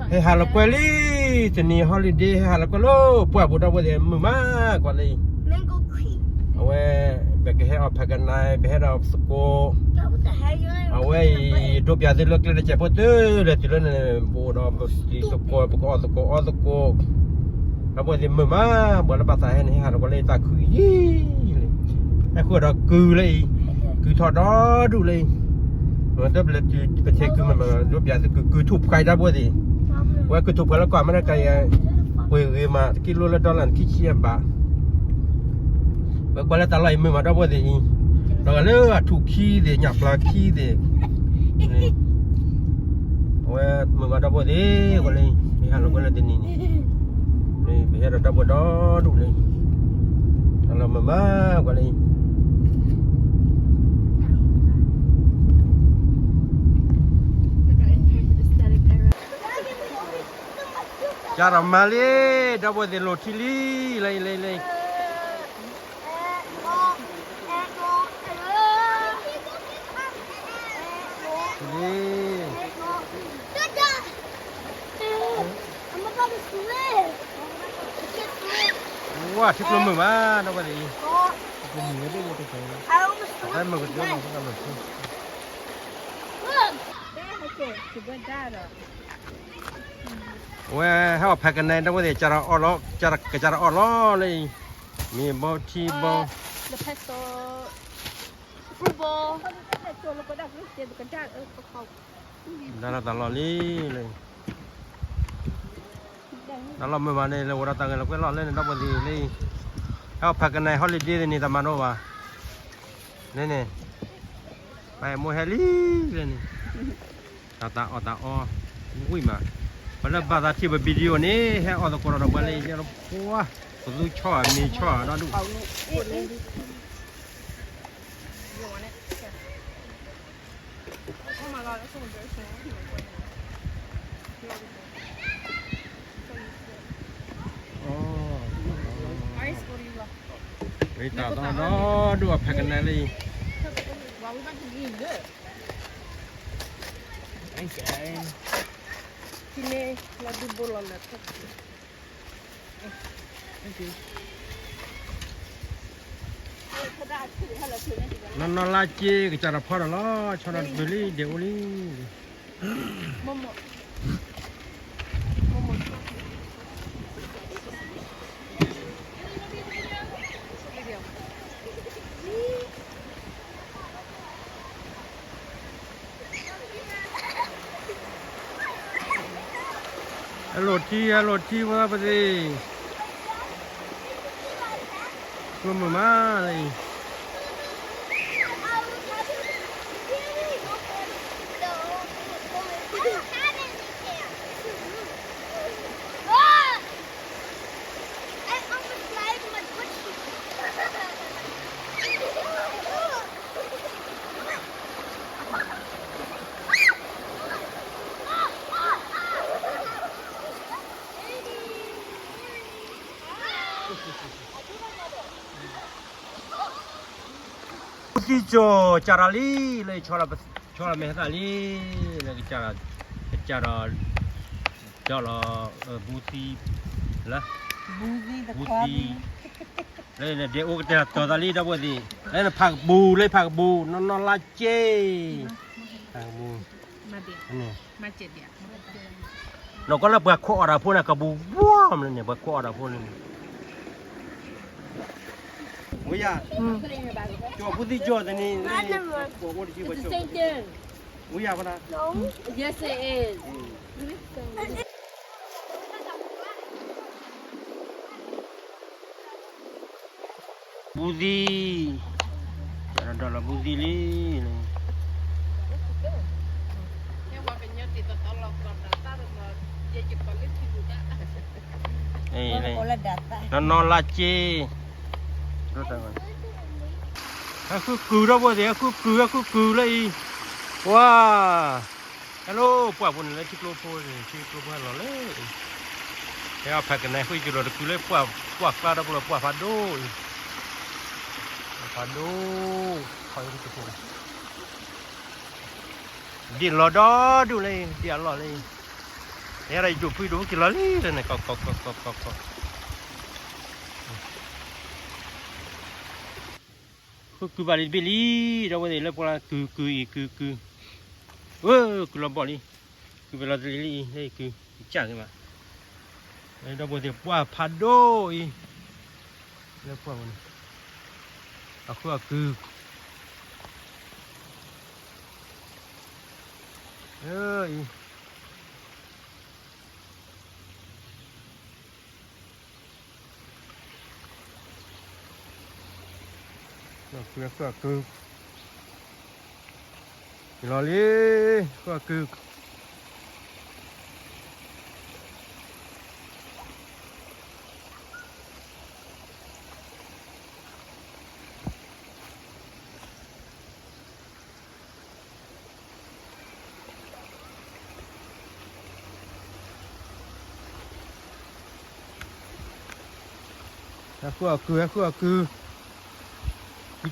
ให้หาละกว่าลีจะนี่ฮอลิเดย์ให้หาละกว่าโลปวดบุดเอาเดี๋ยวมือมากกว่าเลยเอาไว้แบบให้เอาพักกันนายแบบให้เราสโกเอาไว้ดูปยาสิลูกเลยจะพูดเลยที่เรื่องบูดอมสโกปกอสโกเราบอกที่มือมาบอกเราภาษาให้หาละกว่าเลยตาคือยี่เลยไอ้ขวดเราคือเลยคือถอดดอดูเลยมันจะเป็นประเทศคือมันรูปยาคือทุบใครได้บ่ดิว่าคือทุบกันแล้วก่อนไม่ได้ไกลเว้ยมากิโลละ$ขี้เชี่ยบะเมื่อก่อนแล้วตะไลมือมาได้บ่ดิเราก็เลยถูกขี้ดิหยับปลาขี้ดิว่ามือมาได้บ่ดิก็เลยไปหาเราก็เลยนี่ไปหาเราได้บ่ดอดูเลยเรามาก็เลยจารามาเลยดับเบิลเดโลทิลีเลยว้าชิคลมือมาดับเบิลดีชิคลมือได้ยังไงได้มาก็เยอะมากก็มาชิว่าให้ว่าแพ็กกันในดับเบิลดีจาราออล้อจาราออล้อเลยมีบอทีบอดาราตลอดเลยแล้วเราไม่มาในเราเราตั้งเราก็รอเล่นดับเบิลดีเลยเขาพักกันในฮอลลีเดย์นี่ตามันว่าเนี่ยไปโมเฮลี่เลยนี่ตาอุ้ยมาวันละบาทที่แบบวิดีโอนี้ให้ออกตะกร้าเราไปเลยเราพัวดูช่อมีช่อเราดูไปตาต้องดูแพ็กกันในเลยที่นี่เราดูบอลนะนอนลาเจก็จะรับพอแล้วชนะเบลี่เดี๋ยวนี้ฮัลโหลที่ว่าไปสิกลุ่มมาเลยที่จาราลีเลยชอลเมฮตาลีเลยจาราบูซีละบูซีเลยเดี๋ยวจะตัวตาลีดับเบิลดีเลยผักบูนอนลาเจผักบูมาเจ็ดเดียวเราก็เลิกเบื่อโคอราพูนะกับบูว้ามเลยเนี่ยเบื่อโคอราพูนี่โอ้ยจ่อพูดที่จ่อแต่นี่โอ้โหที่ว่าจ่อโอ้ยปะนะ Yes it is บูดีจะดอลลาร์บูดีเลยนอนลาเจรู้จักไหมคือเราบอกเดี๋ยวคือเลยว้าฮัลโหลปวดปุ่นเลยชิคโลโพเลยเราเลยแล้วแพ็กกันในคุยกันเราคือเลยปวดกล้าเราปวดฟาโดคอยคุยกันดินรอดอดูเลยเดี๋ยวรอเลย เนี่ยอะไรอยู่พี่ดูกินล้อลี่เลยนะก็คือบาลีเบลี่เราวันนี้เราพอละคือคือเราบอกนี่คือเวลาเบลี่นี่คือจ้างกันมาเราบอกเดี๋ยวว่าพัดโดยแล้วพวกมันเอาคือคือล้อลี่คือ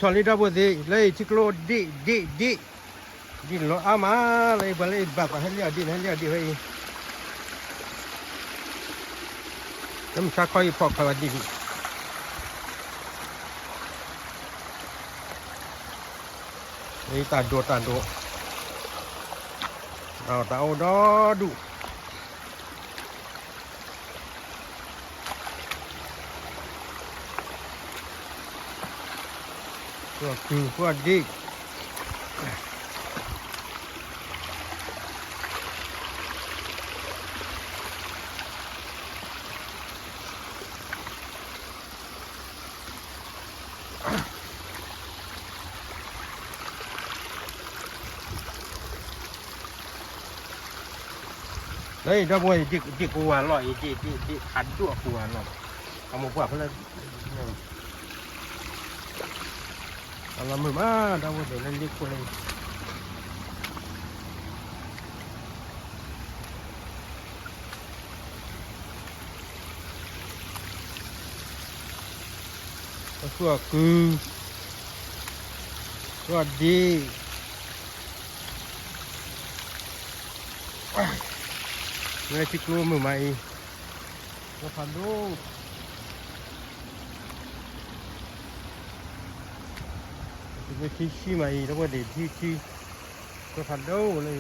ชอลลี่ดับเบิลเลยทิกโลดิโลอามาเลยบาเลยแบบให้เลี้ยดิให้น้ำชาคอยพอกขวดดินี่ตาโดเอาดอดูพวกดิเลยดับเบิลดิกูว่าลอยดิขันตัวกูว่าลอยเอามาว่าเพื่อนเราไม่มาดับเบิลเดี๋ยวนั่นดิกูเลยคือดีเลยที่กลัวมือใหม่ก็พันดูไปที่ใหม่แล้วก็เด็ดที่ก็พันดูเลย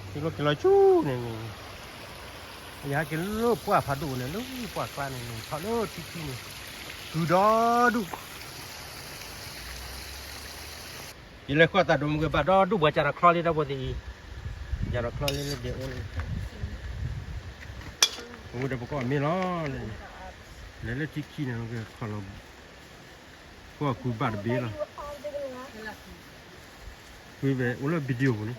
ที่รถกินลอยชู้เนี่ยอยากกินลูกปลาพันดูเนี่ยลูกปลากลางเนี่ยพันดูที่นี่ดูดอดูอีเล็กก็ตัดดูมือปลาดอดูบัวจาระคลอลี่ได้บ่ดีจาระคลอลี่เลยเดี๋ยวโอ้เดี๋ยวก็มีล้อเลยแล้วที่เนี่ยมันก็ขลุ่มพวกคุยบาดเบี้ยละคุยแบบอุลาวิดีโอนี่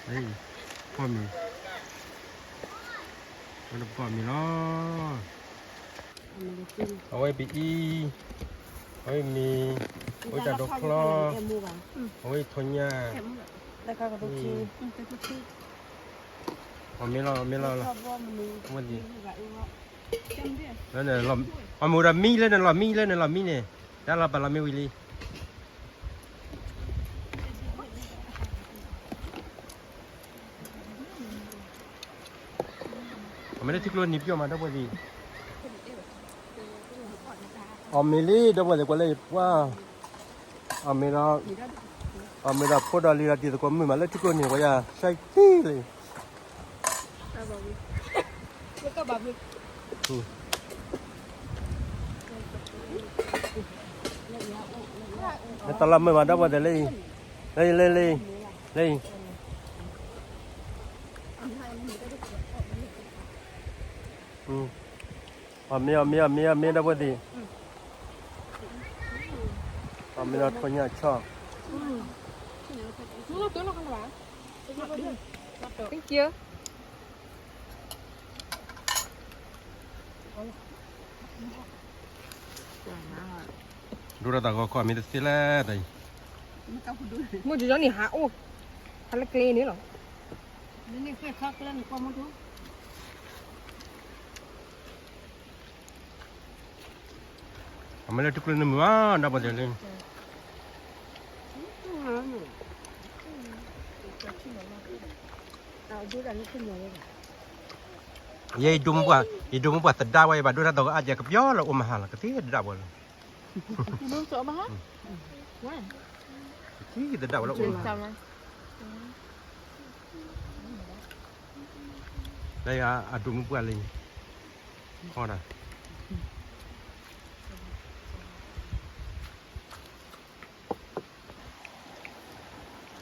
เฮ้ยพ่อมีมันก็มีล้อเอาไว้บีเอาไว้มีเอาไว้จัดดอกคลอเอาไว้ทนยาเอาไม่รอละวันนี้แล้วเนี่ยเราเอาหมูดำมีเลยเนี่ยเรามีเนี่ยแล้วเราไปเราไม่วิลีไม่ได้ที่กลัวนิบยอมาได้พอดีอเมลี่ได้พอดีกว่าเลยว่าอเมริกาพอดาลีราดีแต่ก็ไม่มาเลยที่กลัวนี่ว่าอย่าใช่ที่เลยตอนเราไม่มาได้พอดีเลยมีได้พอดีมีเราคนนี้ชอบ Thank you. ดูระดับก็มีแต่สิแลแต่ Mua cho你hạ ô. Hắn là kê nữa rồi. Nên phải khắc lên qua một chút. Ambil tu keluar ni mah dapat jalan. Ye hidung buat sedap wei badu dah tahu aja kebiar lah mahal lah keti sedap bol. Hidung sok mahal? Wah. Keti sedap lah. Đây adung buat lagi. Kau dah.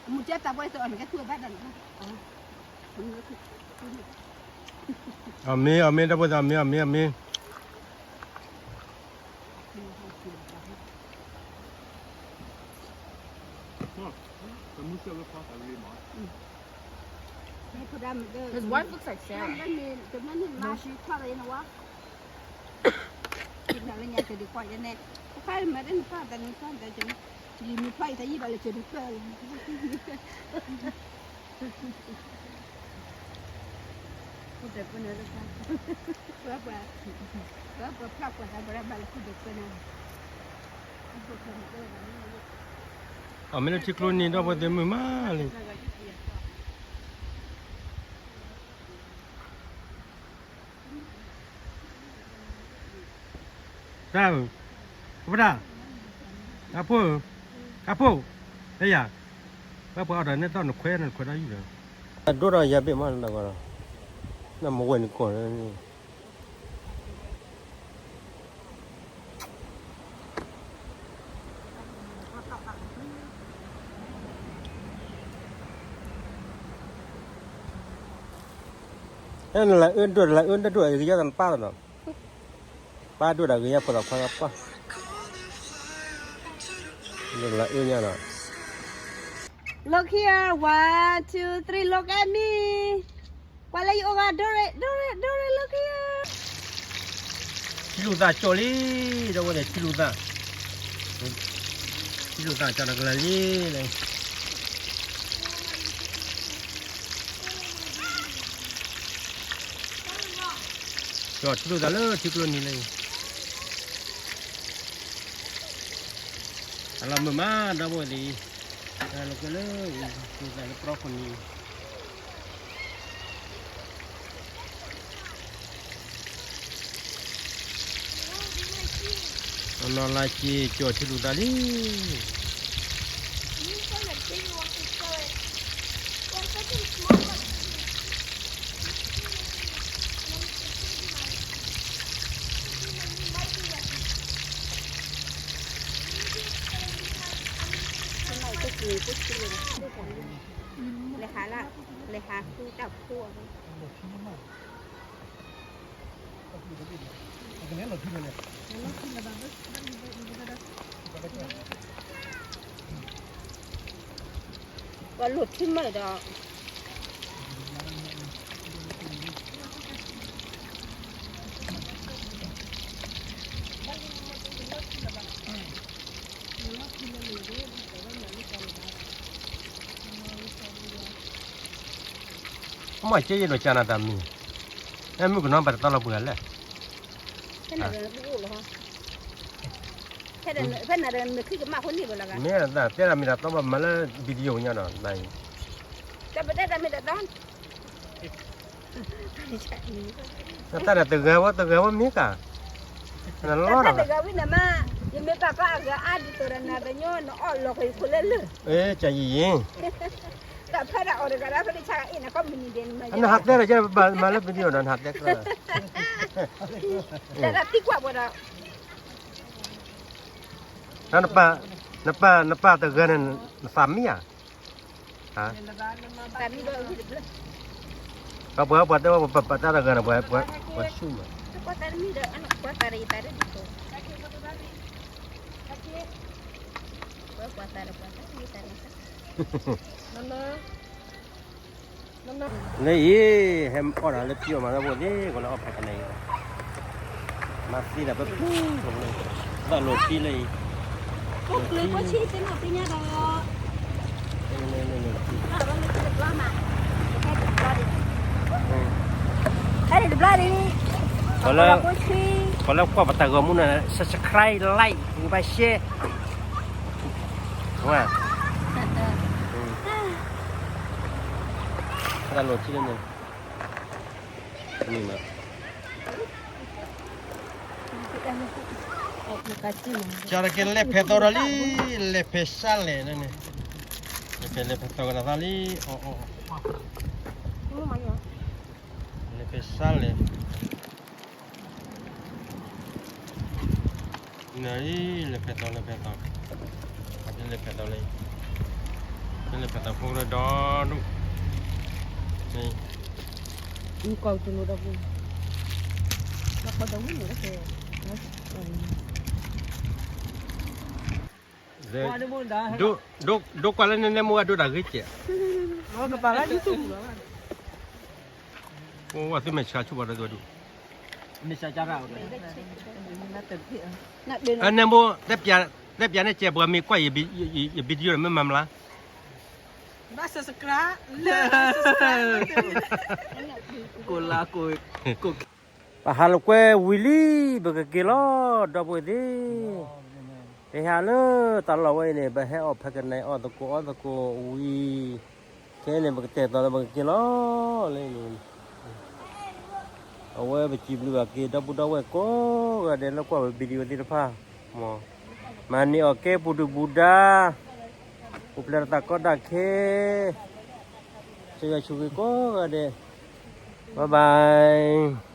Muncul tak boleh tu orang kat tua badan. Amin dah buat amin. His wife looks like Sarah. Ambil ciklon ni dah buat demi mahal. Tahu? Apa dah? Apa? Ya. Apa ada ni tahu nak kuat lagi dah. Ada orang ya be mana dah orang. Nama wen kau ni. Ini lah unda dua kerja tanpa tu. Padu dah kerja apa. Ini lah unda lah. Look here, 1, 2, 3. Look at me. Wala yung Dore, look here. Ciluta coli, dah boleh ciluta cara kelali. Cot ciluta le, ciklon ni le. Alam memang dah boleh. Kalau kelali, ciluta le prok ni. Nó là chỉ cho đủ tali. Leha khu đập khu. Và lụt thêm mày đó. Mà chơi gì nó chán à tạm mi. Em muốn nó bắt tao là bữa lẽ. Thế nào nó cũng ổn hả? Thế nào khi cái mặt con gì vậy là? Mẹ là thế là mình đã tao mà là video nha nó này. Cái bên đây là mình đã đón. Ta là từ gấu miếng cả. Nó lo rồi. Từ gấu với mà, nhưng mà papa agak ada tu orang ada nyo, nó ở lọc cái khối lên. Ê, chạy gì? Tak pada orang kata pada cara ini kau mini den macam. Anh hạt đấy là chứ mà là video nó hạt đấy là. Dah rapi kuat bodoh. Napa từ gần sami à? Hả? Sami dua hidup. Kau buat tu buat ta từ gần buat sum. Buat tadi dah anak buat tadi itu. Buat tadi. Này em có là lớp chiều mà nó buồn thế còn nó học cái này mà đi là bất cứ còn này là lột chi này Cúc lưới có chi thế nào nha đó Hãy subscribe cho kênh Ghiền Mì Gõ để không bỏ lỡ những video hấp dẫn. Kalau kau patah kamu nak subscribe, like, dan share. Wah. Kita lucu ni. Ni mah. Cara kita lepet orang ni, lepet sale ni. Lepet orang tadi. Oh. Lepet sale. Này lepet orang. Ada lepet orang. Ini lepet orang pun ada. Ni. Ini kau tu nak apa? Nak kau tahu ni nak apa? Duk kalau ni nemu ada dah kecil. Oh, kepala itu. Oh, waktu macam cuba dah tu. Ini secara Nak beli. Nemu tapi ni cek berami kuai ya video memang lah. Rasa sekra. Kola ko. Pahal kue Willy berkilo dah boleh. Pahal talau ini bahaya apa kena atau ui. Kene berkete talau berkilo lain. Awak berciblu lagi dah budak awak ko ada nak kau video di depan. Mo. Mani okey budak. Popular takut dah ke. Cuba ko ada. Bye bye.